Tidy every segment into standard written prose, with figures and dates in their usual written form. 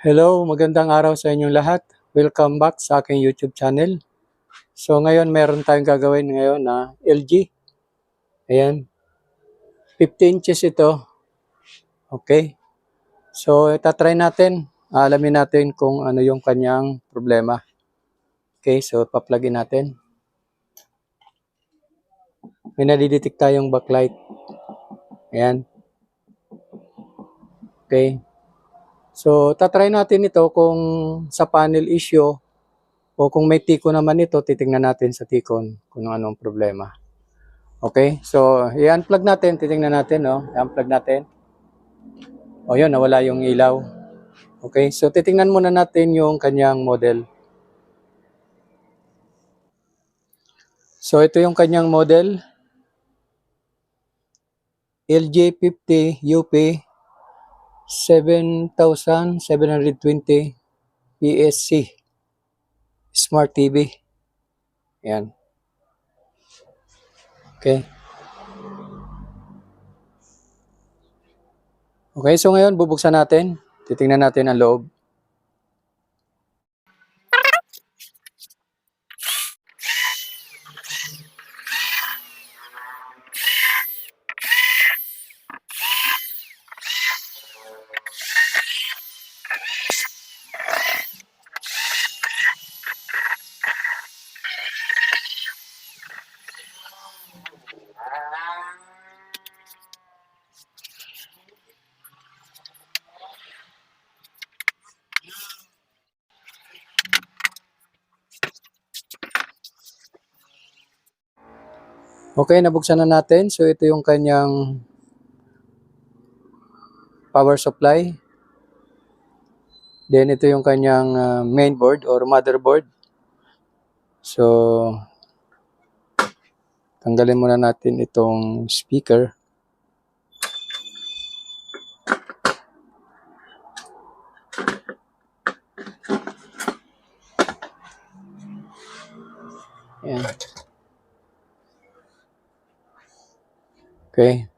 Hello, magandang araw sa inyong lahat. Welcome back sa aking YouTube channel. So ngayon meron tayong gagawin ngayon na LG. Ayan, 50 inches ito. Okay. So itatry natin. Alamin natin kung ano yung kanyang problema. Okay, so pa-plugin natin. May nadidetect tayong backlight. Ayan. Okay. So tatry natin ito kung sa panel issue o kung may tiko naman ito, titingnan natin sa tikon kung anong problema. Okay, so i-unplug natin, titingnan natin, no? I-unplug natin. O yun, nawala yung ilaw. Okay, so titingnan muna natin yung kanyang model. So ito yung kanyang model. LG50 UP 7720 PSC Smart TV. Yan. Okay. Okay, so ngayon bubuksan natin. Titingnan natin ang loob. Okay, nabuksan na natin. So ito yung kanyang power supply. Then ito yung kanyang mainboard or motherboard. So tanggalin muna natin itong speaker. Ayan. Okay.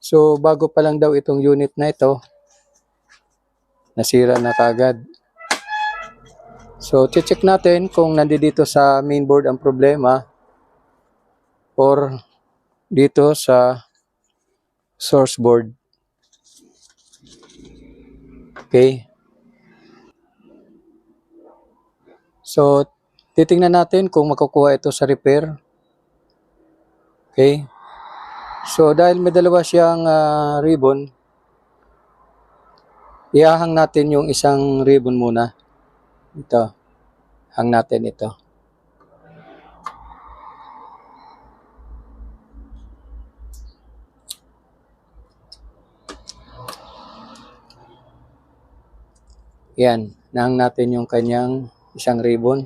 So, bago pa lang daw itong unit na ito, nasira na kagad. So, check natin kung nandito sa mainboard ang problema or dito sa source board. Okay. So, titingnan natin kung makukuha ito sa repair. Okay. So, dahil may dalawa siyang ribbon, ihahang natin yung isang ribbon muna. Ito. Hang natin ito. Yan. Nahang natin yung kanyang isang ribbon.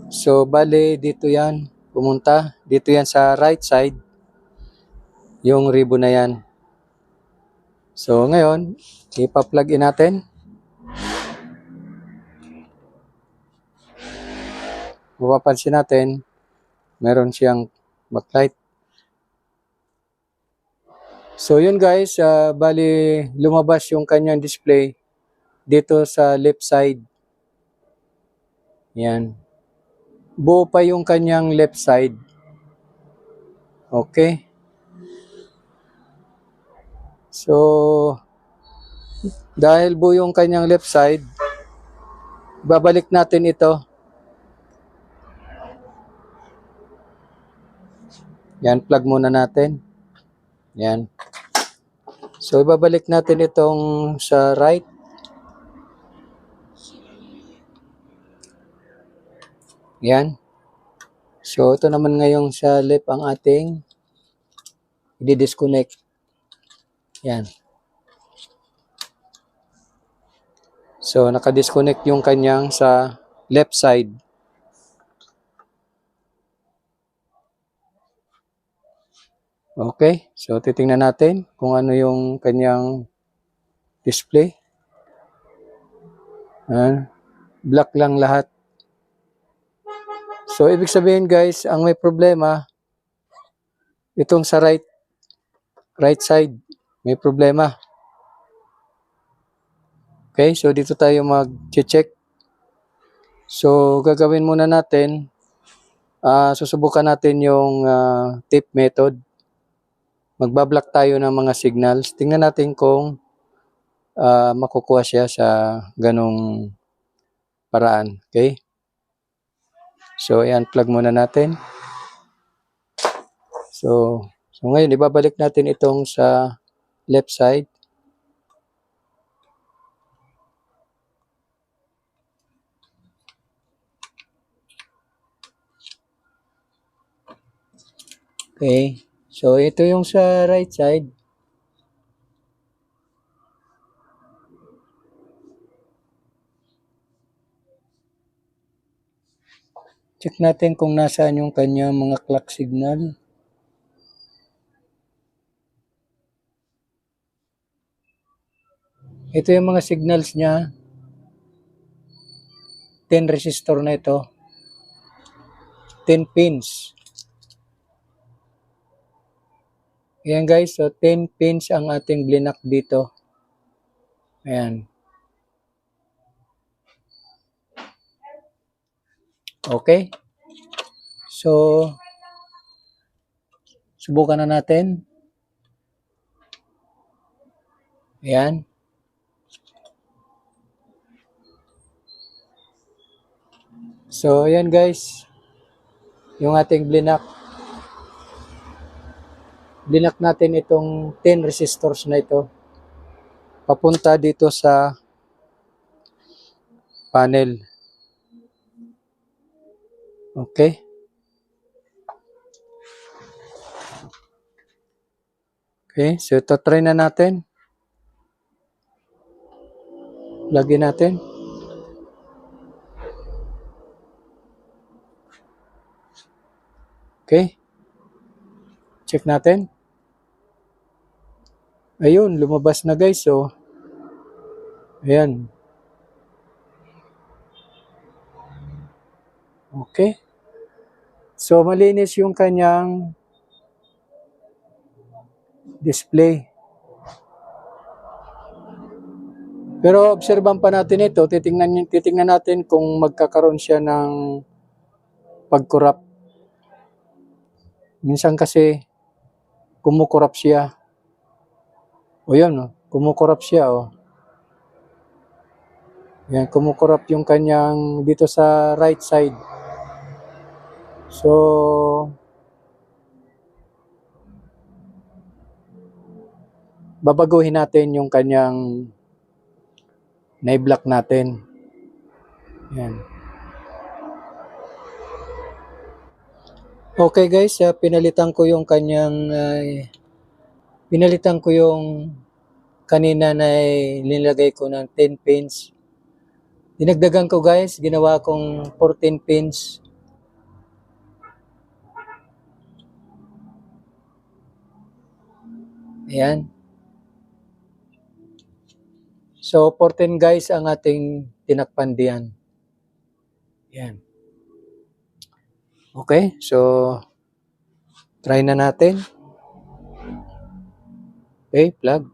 So, bale, dito yan. Pumunta. Dito yan sa right side. Yung ribbon na yan. So, ngayon, ipa-plug in natin. Mapapansin natin, meron siyang backlight. So, yun guys, bali, lumabas yung kanyang display dito sa left side. Yan. Buo pa yung kanyang left side. Okay. So, dahil buo yung kanyang left side, babalik natin ito. Yan, plug muna natin. Yan. So, ibabalik natin itong sa right. Yan. So, ito naman ngayong sa left ang ating i-disconnect. Yan. So, naka-disconnect yung kanyang sa left side. Okay. So, titingnan natin kung ano yung kanyang display. Black lang lahat. So, ibig sabihin guys, ang may problema, itong sa right side, may problema. Okay, so dito tayo mag-check. So, gagawin muna natin, susubukan natin yung tape method. Magbablock tayo ng mga signals. Tingnan natin kung makukuha siya sa ganong paraan. Okay? So, i-unplug muna natin. So ngayon, ibabalik natin itong sa left side. Okay. So, ito yung sa right side. Check natin kung nasaan yung kanya mga clock signal. Ito yung mga signals niya. 10 resistor na ito. 10 pins. Ayan guys, so 10 pins ang ating blinak dito. Ayan. Okay. So, subukan na natin. Ayan. So, ayan guys. Yung ating blinak. Blinak natin itong 10 resistors na ito. Papunta dito sa panel. Okay. Okay, so ito try na natin. Lagyan natin. Okay. Check natin. Ayun, lumabas na guys. So, ayan. Okay. So, malinis yung kanyang display. Pero obserban pa natin ito. Titingnan natin kung magkakaroon siya ng pag-corrupt. Minsan kasi kumukurap siya. O yun, kumukurap siya. O. Yan, kumukurap yung kanyang dito sa right side. So, babaguhin natin yung kanyang na-block natin. Yan. Okay guys, pinalitan ko yung kanina na nilagay ko ng 10 pins. Dinagdagan ko guys, ginawa kong 14 pins. Ayan. So 14 guys ang ating tinakpan diyan. Ayan. Okay, so try na natin. Okay, plug.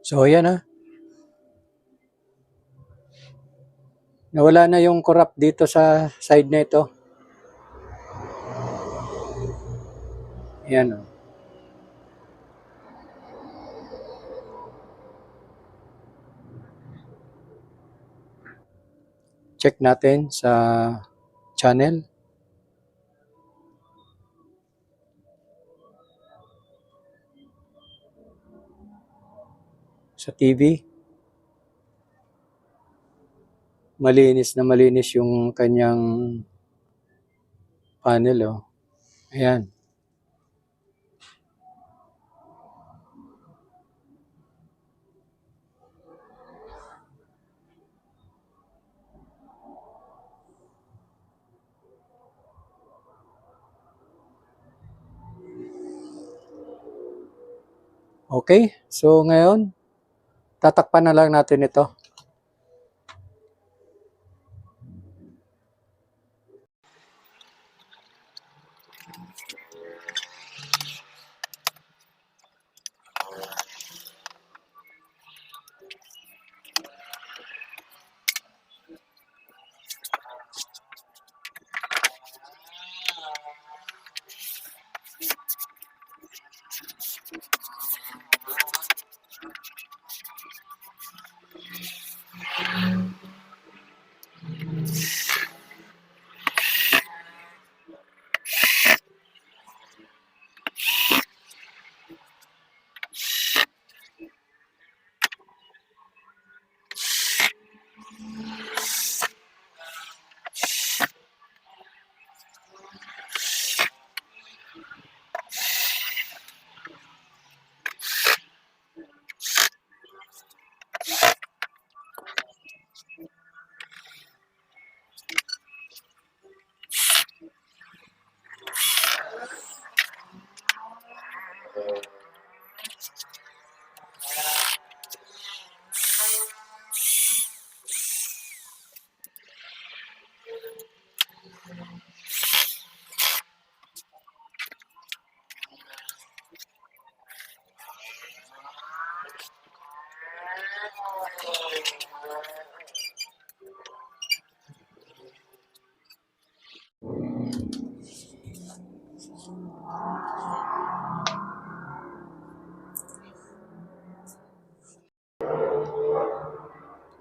So ayan ha. Nawala na yung corrupt dito sa side na ito. Ayan o. Check natin sa channel. Sa TV. Malinis na malinis yung kanyang panel oh. Ayan. Okay? So ngayon, tatakpan na lang natin ito.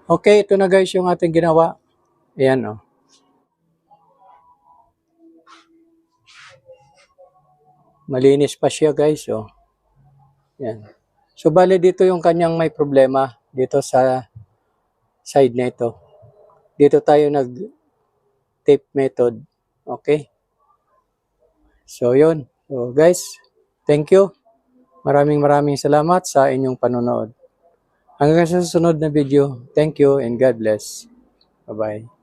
Okay, ito na guys yung ating ginawa. Ayan oh. Malinis pa siya guys oh. Ayan. So bale dito yung kanyang may problema dito sa side na ito. Dito tayo nag tape method. Okay? So yun. So guys, thank you. Maraming salamat sa inyong panonood. Hanggang sa susunod na video. Thank you and God bless. Bye-bye.